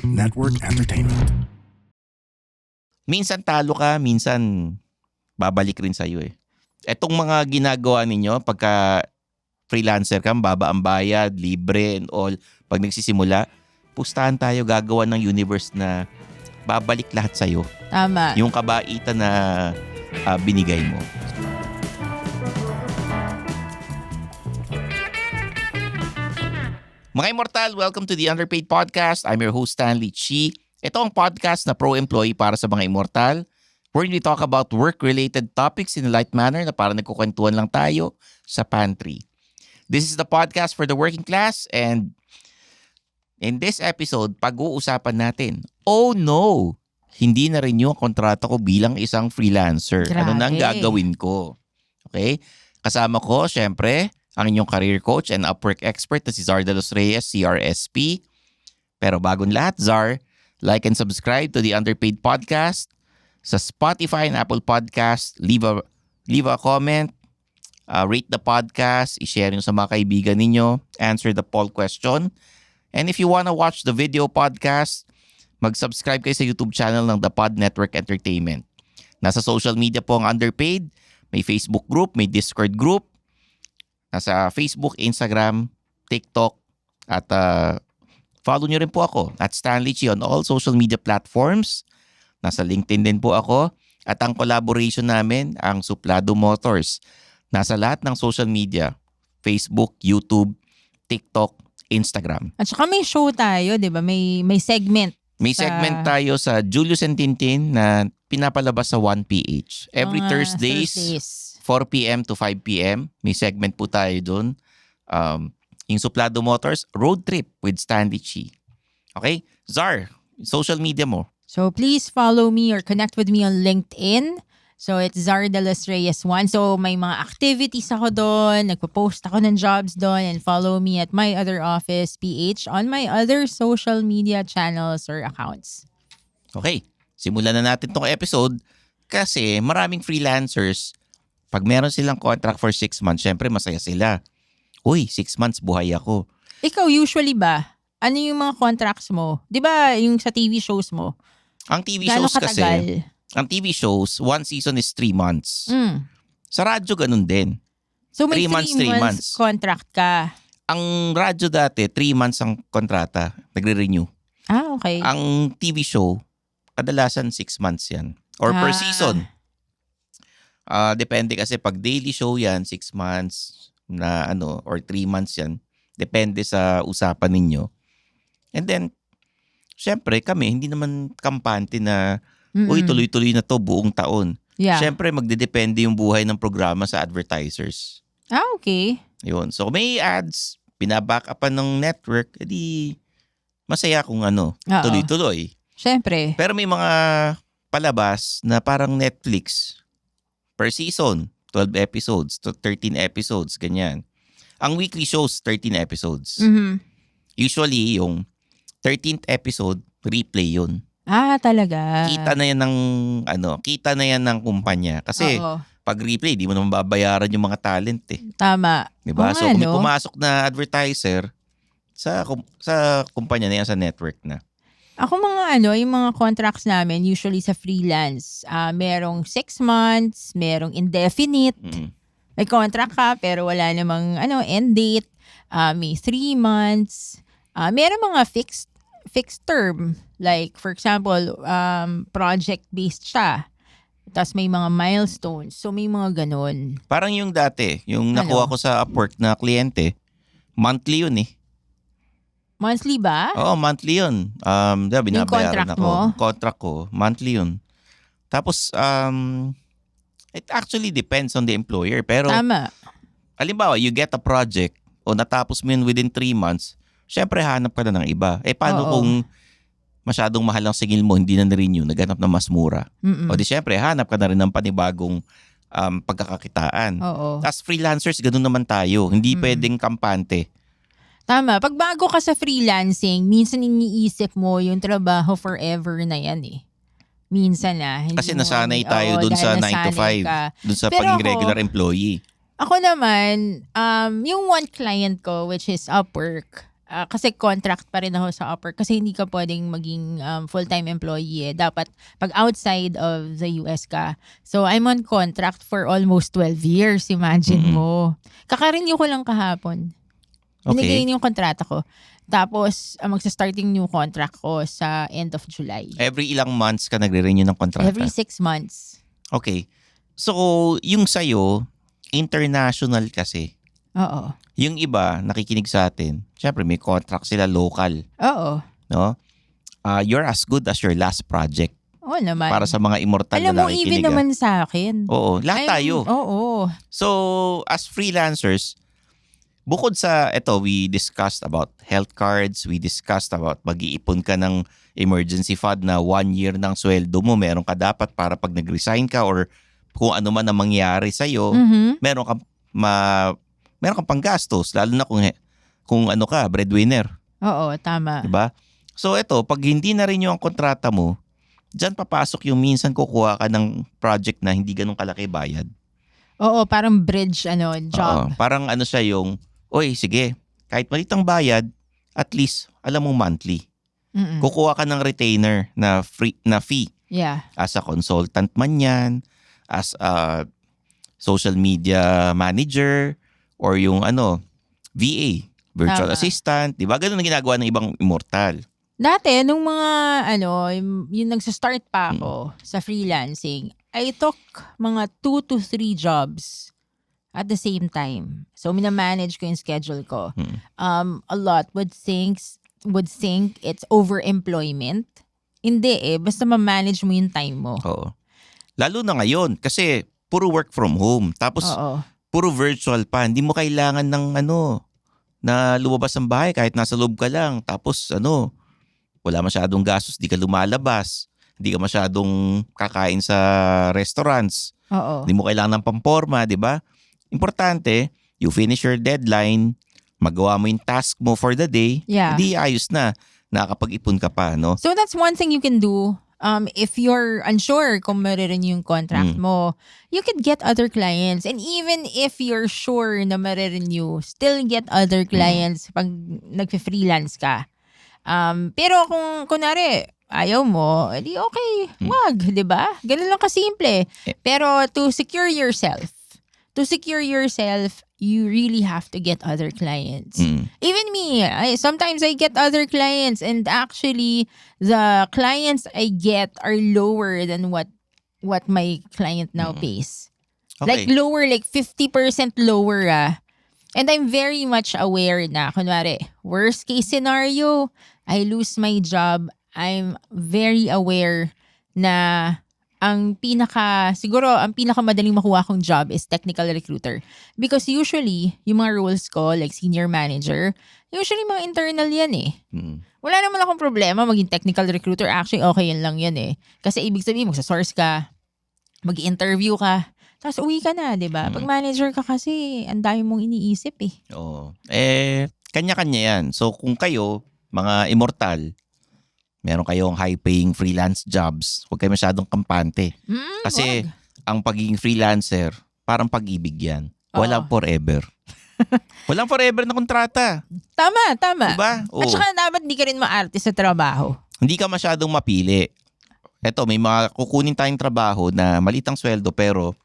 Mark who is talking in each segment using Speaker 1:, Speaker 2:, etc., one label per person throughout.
Speaker 1: Pod Network Entertainment.
Speaker 2: Minsan talo ka, minsan babalik rin sa'yo eh. Etong mga ginagawa ninyo pagka freelancer ka, baba ang bayad, libre and all, pag nagsisimula, pustahan tayo, gagawa ng universe na babalik lahat sa'yo.
Speaker 3: Tama.
Speaker 2: Yung kabaitan na binigay mo. Mga Immortal, welcome to the Underpaid Podcast. I'm your host, Stanley Chi. Ito ang podcast na pro-employee para sa mga Immortal, where we talk about work-related topics in a light manner na parang nagkukwentuhan lang tayo sa pantry. This is the podcast for the working class, and in this episode, pag-uusapan natin, oh no, hindi na rin yung kontrata ko bilang isang freelancer.
Speaker 3: Grabe.
Speaker 2: Ano na ang gagawin ko? Okay? Kasama ko, syempre, ang inyong career coach and Upwork expert na si Zar de los Reyes, CRSP. Pero bagong lahat, Zar, like and subscribe to the Underpaid Podcast sa Spotify and Apple Podcast. Leave a comment, rate the podcast, i-share nyo sa mga kaibigan ninyo, answer the poll question. And if you wanna watch the video podcast, mag-subscribe kayo sa YouTube channel ng The Pod Network Entertainment. Nasa social media po ang Underpaid. May Facebook group, may Discord group. Nasa Facebook, Instagram, TikTok, at follow nyo rin po ako at Stanley Chi on all social media platforms. Nasa LinkedIn din po ako. At ang collaboration namin, ang Suplado Motors. Nasa lahat ng social media, Facebook, YouTube, TikTok, Instagram.
Speaker 3: At saka may show tayo, di ba? May segment.
Speaker 2: May segment tayo sa Julius and Tintin na pinapalabas sa 1PH. Every Thursdays. 4 p.m. to 5 p.m. May segment po tayo doon. Yung Suplado Motors, Road Trip with Stanley Chi. Okay? Zar, social media mo.
Speaker 3: So please follow me or connect with me on LinkedIn. So it's Zar de los Reyes 1. So may mga activities ako doon. Nagpo-post ako ng jobs doon. And follow me at my other office, PH, on my other social media channels or accounts.
Speaker 2: Okay. Simulan na natin tong episode kasi maraming freelancers, pag meron silang contract for 6 months, syempre masaya sila. Uy, 6 months buhay ako.
Speaker 3: Ikaw usually ba? Ano yung mga contracts mo? Di ba yung sa TV shows mo?
Speaker 2: Ang TV
Speaker 3: Gaano
Speaker 2: shows kasi,
Speaker 3: katagal?
Speaker 2: ang TV shows, 1 season is 3 months.
Speaker 3: Mm.
Speaker 2: Sa radyo ganun din.
Speaker 3: So may
Speaker 2: 3 months,
Speaker 3: 3
Speaker 2: 3
Speaker 3: months
Speaker 2: months.
Speaker 3: contract ka.
Speaker 2: Ang radyo dati, 3 months ang kontrata, nagre-renew.
Speaker 3: Ah, okay.
Speaker 2: Ang TV show, kadalasan 6 months yan. Or per season. Depende kasi pag daily show yan, 6 months na or 3 months yan. Depende sa usapan ninyo. And then, syempre kami, hindi naman kampante na, uy, tuloy-tuloy na to buong taon.
Speaker 3: Yeah.
Speaker 2: Syempre, magdedepende yung buhay ng programa sa advertisers.
Speaker 3: Ah, okay.
Speaker 2: Yun. So, may ads, binaback upan ng network, edi masaya kung tuloy-tuloy.
Speaker 3: Syempre.
Speaker 2: Pero may mga palabas na parang Netflix, per season, 12 episodes to 13 episodes, ganyan. Ang weekly shows, 13 episodes.
Speaker 3: Mhm.
Speaker 2: Usually, yung 13th episode, replay yun.
Speaker 3: Ah, talaga.
Speaker 2: Kita na yan ng kumpanya. Kasi
Speaker 3: Oo.
Speaker 2: pag replay, di mo naman babayaran yung mga talent eh.
Speaker 3: Tama.
Speaker 2: Diba?
Speaker 3: Oo
Speaker 2: So
Speaker 3: nga,
Speaker 2: kung may
Speaker 3: no?
Speaker 2: pumasok na advertiser sa kumpanya na yan, sa network na.
Speaker 3: Ako yung mga contracts namin, usually sa freelance, merong 6 months, merong indefinite.
Speaker 2: Mm.
Speaker 3: May contract ka, pero wala namang end date. May 3 months. Merong mga fixed term. Like, for example, project-based siya. Tapos may mga milestones. So, may mga ganun.
Speaker 2: Parang yung dati, yung nakuha ko sa Upwork na kliyente, monthly yun eh.
Speaker 3: Monthly ba?
Speaker 2: Oo, monthly yun. Binabayaran
Speaker 3: contract
Speaker 2: ako.
Speaker 3: mo?
Speaker 2: Contract ko, monthly yun. Tapos, it actually depends on the employer. Pero,
Speaker 3: Tama.
Speaker 2: halimbawa, you get a project o natapos mo yun within 3 months, syempre hanap ka na ng iba. Paano
Speaker 3: Oo.
Speaker 2: kung masyadong mahal ang singil mo, hindi na na-renew, naghanap na mas mura?
Speaker 3: Mm-mm.
Speaker 2: O di syempre, hanap ka na rin ng panibagong pagkakakitaan.
Speaker 3: Oo.
Speaker 2: As freelancers, ganun naman tayo. Hindi pwedeng kampante.
Speaker 3: Tama. Pag bago ka sa freelancing, minsan iniisip mo yung trabaho forever na yan eh. Minsan na. Hindi
Speaker 2: Kasi
Speaker 3: mo-
Speaker 2: nasanay tayo
Speaker 3: Oo,
Speaker 2: dun sa
Speaker 3: dahil
Speaker 2: 9 to
Speaker 3: nasanay
Speaker 2: 5.
Speaker 3: ka.
Speaker 2: Dun sa
Speaker 3: Pero
Speaker 2: paging
Speaker 3: ako-
Speaker 2: regular employee.
Speaker 3: Ako naman, yung one client ko, which is Upwork, kasi contract pa rin ako sa Upwork kasi hindi ka pwedeng maging full-time employee eh. Dapat pag outside of the US ka. So I'm on contract for almost 12 years. Imagine mo. Kaka-renew ko lang kahapon. Binigay yung kontrata ko. Tapos magsa-start yung new contract ko sa end of July.
Speaker 2: Every ilang months ka nagre-renew ng kontrata?
Speaker 3: Every 6 months.
Speaker 2: Okay. So yung sa'yo, international kasi.
Speaker 3: Oo.
Speaker 2: Yung iba, nakikinig sa atin, syempre may contract sila local.
Speaker 3: Oo.
Speaker 2: No? You're as good as your last project.
Speaker 3: Oo naman.
Speaker 2: Para sa mga immortal
Speaker 3: Alam
Speaker 2: na
Speaker 3: mo,
Speaker 2: nakikinig.
Speaker 3: even naman sa akin.
Speaker 2: Oo, lahat tayo.
Speaker 3: Oo.
Speaker 2: So, as freelancers, bukod sa, we discussed about health cards, we discussed about mag-iipon ka ng emergency fund na 1 year ng sweldo mo, meron ka dapat para pag nag-resign ka or kung ano man ang mangyari sa'yo, meron kang panggastos, lalo na kung ano ka, breadwinner.
Speaker 3: Oo, tama.
Speaker 2: Diba? So pag hindi na rin yung kontrata mo, dyan papasok yung minsan kukuha ka ng project na hindi ganun kalaki bayad.
Speaker 3: Oo, parang bridge job.
Speaker 2: Parang siya yung, sige, kahit malitang bayad, at least, alam mo monthly. Kukuha ka ng retainer na fee.
Speaker 3: Yeah.
Speaker 2: As a consultant man yan, as a social media manager, or yung VA, virtual assistant, di ba? Ganun ang ginagawa ng ibang immortal.
Speaker 3: Dati, nung mga, yung nagsa-start pa ako sa freelancing, I took mga 2 to 3 jobs at the same time. So, minamanage ko yung schedule ko. A lot would think it's overemployment. Hindi basta ma-manage mo yung time mo.
Speaker 2: Oo. Lalo na ngayon, kasi puro work from home. Tapos, puro virtual pa. Hindi mo kailangan ng na lumabas ng bahay kahit nasa loob ka lang. Tapos wala masyadong gastos, di ka lumalabas. Hindi ka masyadong kakain sa restaurants. Hindi mo kailangan ng pamporma, di ba? Importante, you finish your deadline, magawa mo yung task mo for the day, hindi ayos na. Nakakapag-ipon ka pa, no?
Speaker 3: So that's one thing you can do. If you're unsure kung marirenew yung contract mo, you could get other clients. And even if you're sure na marirenew, still get other clients pag nagfe-freelance ka. Pero kung kunwari, ayaw mo, edi okay, wag, di ba? Ganun lang kasimple. Pero to secure yourself, you really have to get other clients. Even me, sometimes I get other clients and actually the clients I get are lower than what my client now pays.
Speaker 2: Okay.
Speaker 3: Like lower, like 50% lower And I'm very much aware na, kunwari, worst case scenario, I lose my job. I'm very aware na ang pinakamadaling makuha kong job is technical recruiter. Because usually, yung mga roles ko, like senior manager, usually mga internal yan Wala naman akong problema maging technical recruiter. Actually, okay yun lang yan Kasi ibig sabihin, magsa-source ka, mag-interview ka, tapos uwi ka na, di ba? Pag manager ka kasi, ang dami mong iniisip
Speaker 2: Oo. Kanya-kanya yan. So kung kayo, mga immortal, meron kayong high-paying freelance jobs, huwag kayo masyadong kampante. Kasi ang pagiging freelancer, parang pag-ibig yan. Walang forever. Walang forever na kontrata.
Speaker 3: Tama.
Speaker 2: Diba?
Speaker 3: At saka dapat di ka rin maarte sa trabaho.
Speaker 2: Hindi ka masyadong mapili. May mga kukunin tayong trabaho na malitang sweldo pero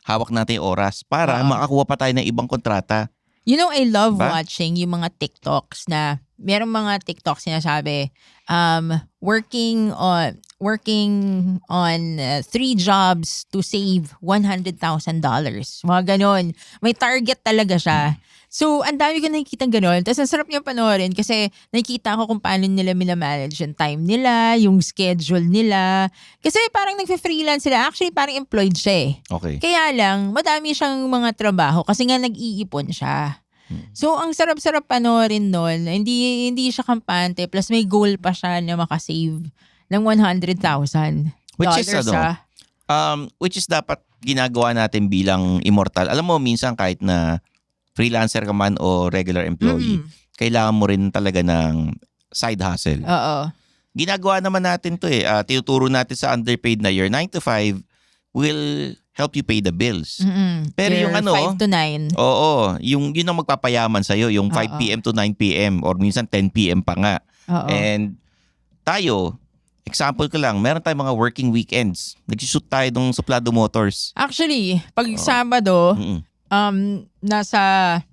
Speaker 2: hawak natin yung oras para makakuha pa tayo ng ibang kontrata.
Speaker 3: You know, I love watching yung mga TikToks na merong mga TikToks sinasabi, working on 3 jobs to save $100,000. Mga ganon. May target talaga siya. So, ang dami ko nakikita ganon. Tapos, ang sarap niya panoorin kasi nakikita ko kung paano nila minamanage yung time nila, yung schedule nila. Kasi parang nagfe-freelance sila. Actually, parang employed siya
Speaker 2: Okay.
Speaker 3: Kaya lang, madami siyang mga trabaho kasi nga nag-iipon siya. So, ang sarap-sarap panoorin nun. Hindi siya kampante. Plus, may goal pa siya na makasave ng $100,000.
Speaker 2: Which is dapat ginagawa natin bilang immortal. Alam mo, minsan kahit na freelancer ka man o regular employee, kailangan mo rin talaga ng side hustle.
Speaker 3: Oo.
Speaker 2: Ginagawa naman natin to tinuturo natin sa underpaid na your 9 to 5, will help you pay the bills. Pero
Speaker 3: Your
Speaker 2: yung
Speaker 3: 5 to 9.
Speaker 2: Oo, yun ang magpapayaman sa'yo, yung 5
Speaker 3: Oo.
Speaker 2: p.m. to 9 p.m. or minsan 10 p.m. pa nga.
Speaker 3: Oo.
Speaker 2: And tayo, example ko lang, meron tayong mga working weekends. Nag-shoot tayo ng Suplado Motors.
Speaker 3: Actually, pag Sabado,
Speaker 2: Mm-mm.
Speaker 3: nasa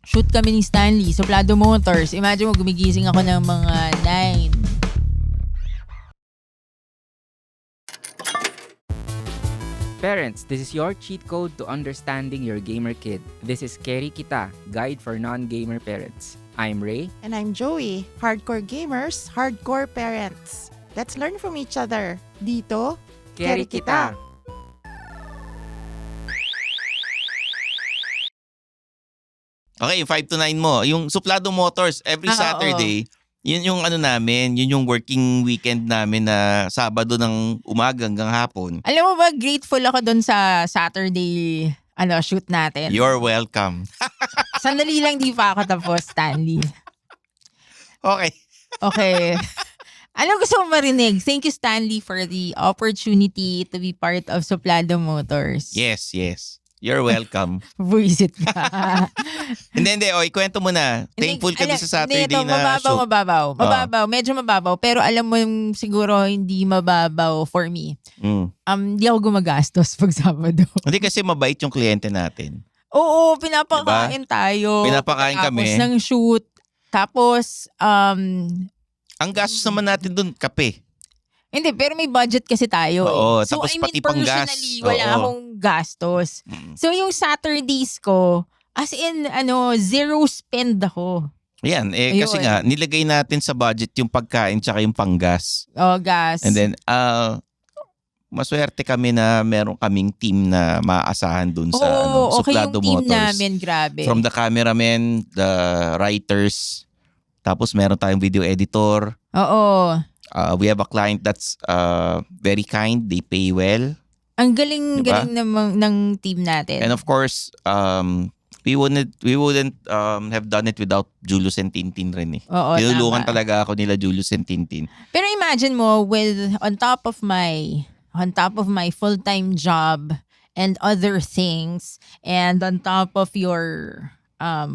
Speaker 3: shoot kami ni Stanley, Suplado Motors. Imagine mo, gumigising ako ng mga 9.
Speaker 1: Parents, this is your cheat code to understanding your gamer kid. This is Keri Kita, Guide for Non-Gamer Parents. I'm Ray.
Speaker 4: And I'm Joey. Hardcore gamers, hardcore parents. Let's learn from each other. Dito,
Speaker 1: Keri Kita.
Speaker 2: Okay, 5 to 9 mo. Yung Suplado Motors, every Saturday, yun yung namin, yun yung working weekend namin na Sabado ng umaga hanggang hapon.
Speaker 3: Alam mo ba, grateful ako dun sa Saturday shoot natin.
Speaker 2: You're welcome.
Speaker 3: Sandali lang, di pa ako tapos, Stanley.
Speaker 2: Okay.
Speaker 3: Okay. Ano gusto mo marinig? Thank you, Stanley, for the opportunity to be part of Suplado Motors.
Speaker 2: Yes. You're welcome.
Speaker 3: Buisit ka.
Speaker 2: Hindi. O, ikwento mo na. Thankful kami sa Saturday
Speaker 3: ito,
Speaker 2: na shoot.
Speaker 3: Mababaw. Medyo mababaw. Pero alam mo yung siguro hindi mababaw for me. Hindi ako gumagastos pag Sabado.
Speaker 2: Hindi kasi mabait yung kliyente natin.
Speaker 3: Oo, pinapakain tayo.
Speaker 2: Pinapakain kami.
Speaker 3: Tapos ng shoot. Tapos,
Speaker 2: Ang gastos naman natin dun, kape.
Speaker 3: hindi, pero may budget kasi tayo.
Speaker 2: Oo,
Speaker 3: So,
Speaker 2: tapos
Speaker 3: I mean,
Speaker 2: pati panggas.
Speaker 3: personally, wala
Speaker 2: Oo.
Speaker 3: akong gastos. So, yung Saturdays ko, as in, zero spend ako.
Speaker 2: Yan, kasi
Speaker 3: Ayun.
Speaker 2: nga, nilagay natin sa budget yung pagkain tsaka yung panggas.
Speaker 3: Gas.
Speaker 2: And then, maswerte kami na meron kaming team na maaasahan dun sa
Speaker 3: okay yung
Speaker 2: Suplado
Speaker 3: team
Speaker 2: Motors.
Speaker 3: namin, grabe.
Speaker 2: From the cameramen, the writers, tapos meron tayong video editor.
Speaker 3: Oo.
Speaker 2: We have a client that's very kind. They pay well.
Speaker 3: Ang galing
Speaker 2: Diba?
Speaker 3: ng team natin.
Speaker 2: And of course, we wouldn't have done it without Julius and Tintin rin eh.
Speaker 3: Oo,
Speaker 2: Tinulungan
Speaker 3: tama.
Speaker 2: talaga ako nila Julius and Tintin.
Speaker 3: Pero imagine mo, on top of my full-time job and other things, and on top of your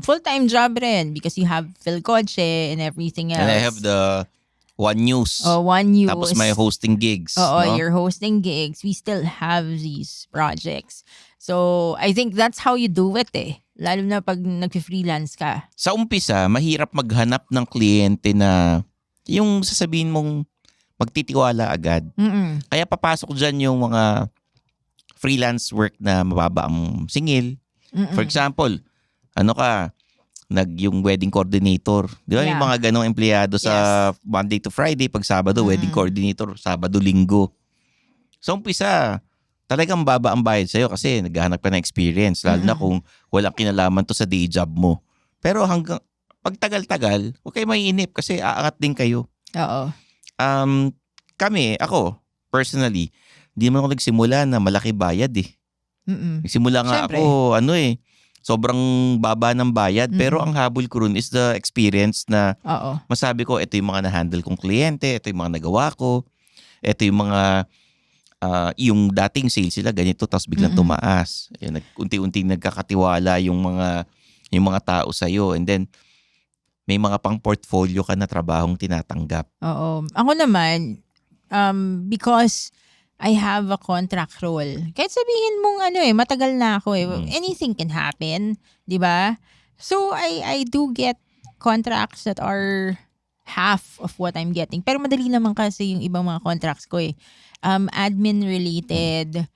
Speaker 3: full-time job rin, because you have Phil Kotse and everything else.
Speaker 2: And I have the One News.
Speaker 3: One News.
Speaker 2: Tapos may hosting gigs.
Speaker 3: Oo,
Speaker 2: no?
Speaker 3: you're hosting gigs. We still have these projects. So, I think that's how you do it eh. Lalo na pag nag-freelance ka.
Speaker 2: Sa umpisa, mahirap maghanap ng kliyente na yung sasabihin mong magtitiwala agad. Kaya papasok dyan yung mga freelance work na mababa ang singil. For example, yung wedding coordinator. Di ba?
Speaker 3: Yeah.
Speaker 2: Yung mga ganong empleyado sa Monday to Friday, pag Sabado, wedding coordinator, Sabado, Linggo. Sa umpisa, talagang baba ang bayad sa'yo kasi naghahanap ka ng experience. Lalo na kung walang kinalaman to sa day job mo. Pero hanggang pagtagal-tagal, huwag kayo maiinip kasi aangat din kayo.
Speaker 3: Oo.
Speaker 2: Ako, personally, di man ako nagsimula na malaki bayad eh. Nagsimula nga
Speaker 3: Siyempre.
Speaker 2: ako, sobrang baba ng bayad. Pero ang habol ko rin is the experience na
Speaker 3: Oo.
Speaker 2: masabi ko, ito yung mga na-handle kong kliyente, ito yung mga nagawa ko, ito yung mga, yung dating sales sila, ganito, tapos biglang tumaas. Ayan, unti-unti nagkakatiwala yung mga tao sa'yo. And then, may mga pang-portfolio ka na trabahong tinatanggap.
Speaker 3: Oo. Ako naman, because I have a contract role. Kahit sabihin mong matagal na ako eh. Anything can happen, 'di ba? So I do get contracts that are half of what I'm getting. Pero madali naman kasi yung ibang mga contracts ko eh. Admin related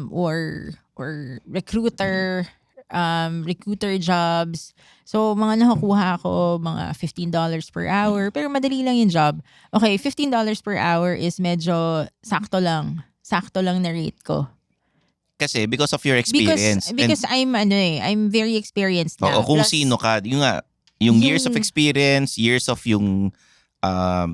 Speaker 3: or recruiter jobs. So, mga nakukuha ko, mga $15 per hour. Pero madali lang yung job. Okay, $15 per hour is medyo sakto lang. Sakto lang na rate ko.
Speaker 2: Kasi because of your experience.
Speaker 3: Because I'm very experienced na.
Speaker 2: Oo, kung
Speaker 3: Plus,
Speaker 2: sino ka. Yung years of experience, years of yung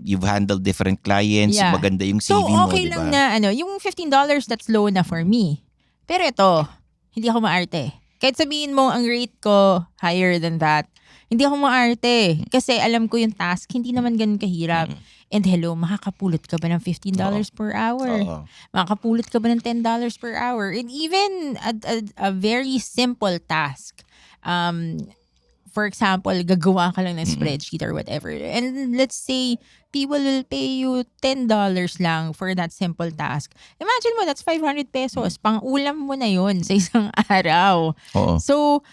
Speaker 2: you've handled different clients,
Speaker 3: Yeah.
Speaker 2: maganda yung
Speaker 3: So,
Speaker 2: CV mo,
Speaker 3: okay
Speaker 2: di
Speaker 3: lang
Speaker 2: ba?
Speaker 3: na, yung $15, that's low na for me. Pero ito, hindi ako maarte. Kahit sabihin mo, ang rate ko higher than that, Hindi ako maarte. Kasi alam ko yung task, hindi naman ganun kahirap. And hello, makakapulot ka ba ng $15 per hour?
Speaker 2: Oo.
Speaker 3: Makakapulot ka ba ng $10 per hour? And even a very simple task. For example, gagawa ka lang ng spreadsheet or whatever. And let's say, people will pay you $10 lang for that simple task. Imagine mo, that's 500 pesos. Pang-ulam mo na yun sa isang araw.
Speaker 2: Oo.
Speaker 3: So,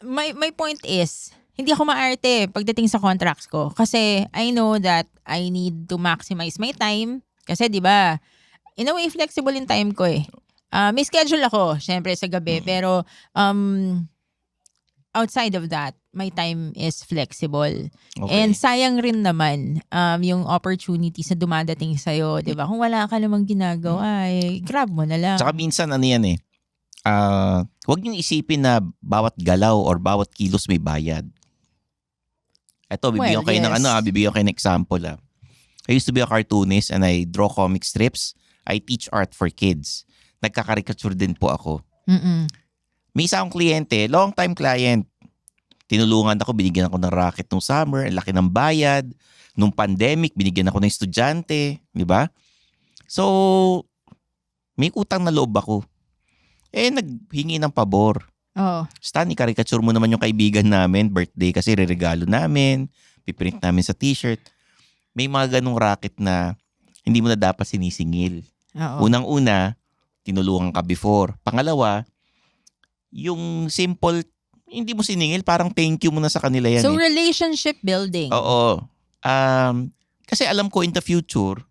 Speaker 3: my point is, hindi ako maarte pagdating sa contracts ko. Kasi I know that I need to maximize my time. Kasi di ba, in a way, flexible yung time ko eh. May schedule ako, syempre sa gabi. Pero, outside of that, my time is flexible.
Speaker 2: Okay.
Speaker 3: And sayang rin naman yung opportunity sa dumadating sa'yo. Di ba? Kung wala ka namang ginagawa, grab mo na lang.
Speaker 2: Tsaka minsan ano yan eh. Huwag niyong isipin na bawat galaw or bawat kilos may bayad. Ito, bibigyan ko kayo ng bibigyan ko kayo ng example. I used to be a cartoonist and I draw comic strips. I teach art for kids. Nagkakarikature din po ako. May isa akong kliyente, long time client. Tinulungan ako, binigyan ako ng racket nung summer, ang laki ng bayad. Nung pandemic, binigyan ako ng estudyante. Di ba? So, may utang na loob ako. Naghingi ng pabor. Stan, i-caricature mo naman yung kaibigan namin. Birthday kasi, reregalo namin. Piprint namin sa t-shirt. May mga ganong racket na hindi mo na dapat sinisingil. Unang-una, tinulungan ka before. Pangalawa, yung simple, hindi mo siningil, parang thank you mo na sa kanila yan.
Speaker 3: So, relationship building.
Speaker 2: Oo. Kasi alam ko in the future,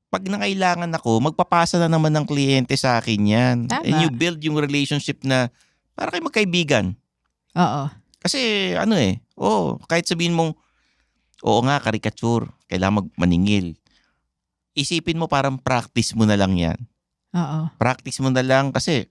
Speaker 2: pag nangailangan ako, magpapasa na naman ng kliyente sa akin yan.
Speaker 3: Tama.
Speaker 2: And you build yung relationship na para kayo magkaibigan.
Speaker 3: Oo.
Speaker 2: Kasi kahit sabihin mong, oo nga, caricature, kailangan maningil. Isipin mo parang practice mo na lang yan.
Speaker 3: Oo.
Speaker 2: Practice mo na lang kasi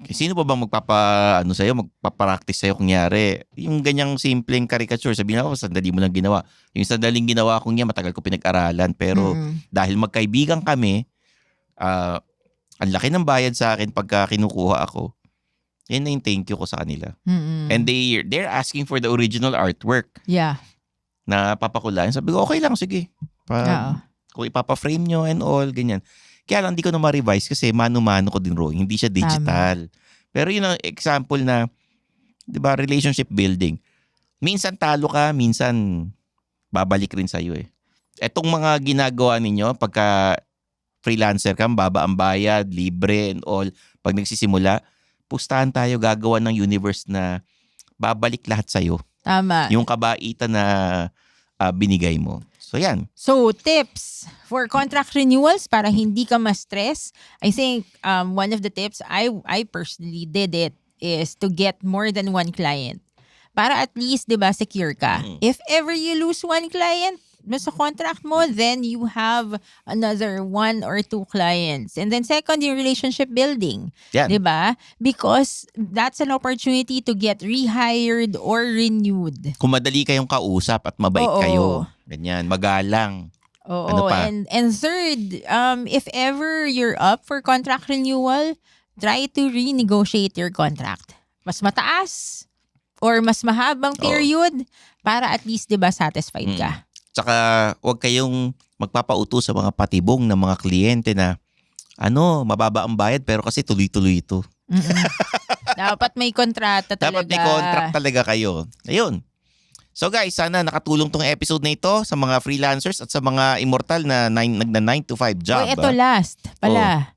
Speaker 2: sino pa bang magpapractice sa'yo kunyari? Yung ganyang simpleng caricature, sabihin ako, sandali mo lang ginawa. Yung sandaling ginawa ko niya, matagal ko pinag-aralan. Pero dahil magkaibigan kami, ang laki ng bayad sa akin pagka kinukuha ako. Yan na yung thank you ko sa kanila. And they're asking for the original artwork.
Speaker 3: Yeah.
Speaker 2: Na papakulayan. Sabi ko, okay lang, sige. Kung ipapa-frame nyo and all, ganyan. Kaya lang, hindi ko na ma-revise kasi mano-mano ko din drawing. Hindi siya digital. Pero yun ang example na, di ba, relationship building. Minsan talo ka, minsan babalik rin sa'yo eh. Etong mga ginagawa ninyo, pagka freelancer ka, baba ang bayad, libre and all, pag nagsisimula, pustahan tayo, gagawa ng universe na babalik lahat sa'yo.
Speaker 3: Tama.
Speaker 2: Yung kabaitan na binigay mo. So, yan.
Speaker 3: So, tips for contract renewals para hindi ka ma-stress. I think one of the tips, I personally did it, is to get more than one client. Para at least, di ba, secure ka. If ever you lose one client sa contract mo, then you have another 1 or 2 clients. And then second, yung relationship building.
Speaker 2: Yan.
Speaker 3: Di ba? Because that's an opportunity to get rehired or renewed.
Speaker 2: Kung madali kayong kausap at mabait kayo. Ganyan, magalang.
Speaker 3: Oo.
Speaker 2: Ano pa?
Speaker 3: And third, if ever you're up for contract renewal, try to renegotiate your contract. Mas mataas or mas mahabang period para at least, di ba, satisfied ka.
Speaker 2: Tsaka, huwag kayong magpapautos sa mga patibong ng mga kliyente na mababa ang bayad pero kasi tuloy-tuloy ito.
Speaker 3: Dapat may kontrata talaga.
Speaker 2: Dapat may contract talaga kayo. Ayun. So guys, sana nakatulong tong episode na ito sa mga freelancers at sa mga immortal na 9 to 5 job.
Speaker 3: Ito last pala.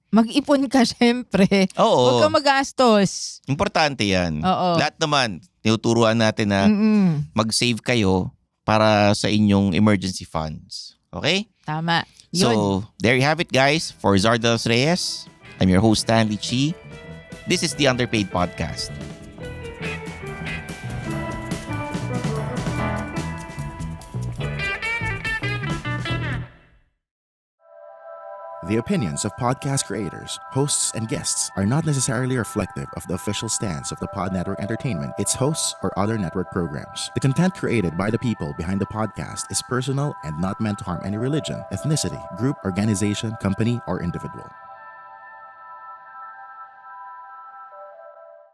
Speaker 3: Mag-ipon ka syempre.
Speaker 2: Oo.
Speaker 3: Huwag ka magastos.
Speaker 2: Importante yan.
Speaker 3: Oo.
Speaker 2: Lahat naman, tinuturuan natin na mag-save kayo para sa inyong emergency funds. Okay?
Speaker 3: Tama. Yun.
Speaker 2: So, there you have it guys. For Zardalos Reyes, I'm your host Stanley Chi. This is the Underpaid Podcast.
Speaker 5: The opinions of podcast creators, hosts, and guests are not necessarily reflective of the official stance of the Pod Network Entertainment, its hosts, or other network programs. The content created by the people behind the podcast is personal and not meant to harm any religion, ethnicity, group, organization, company, or individual.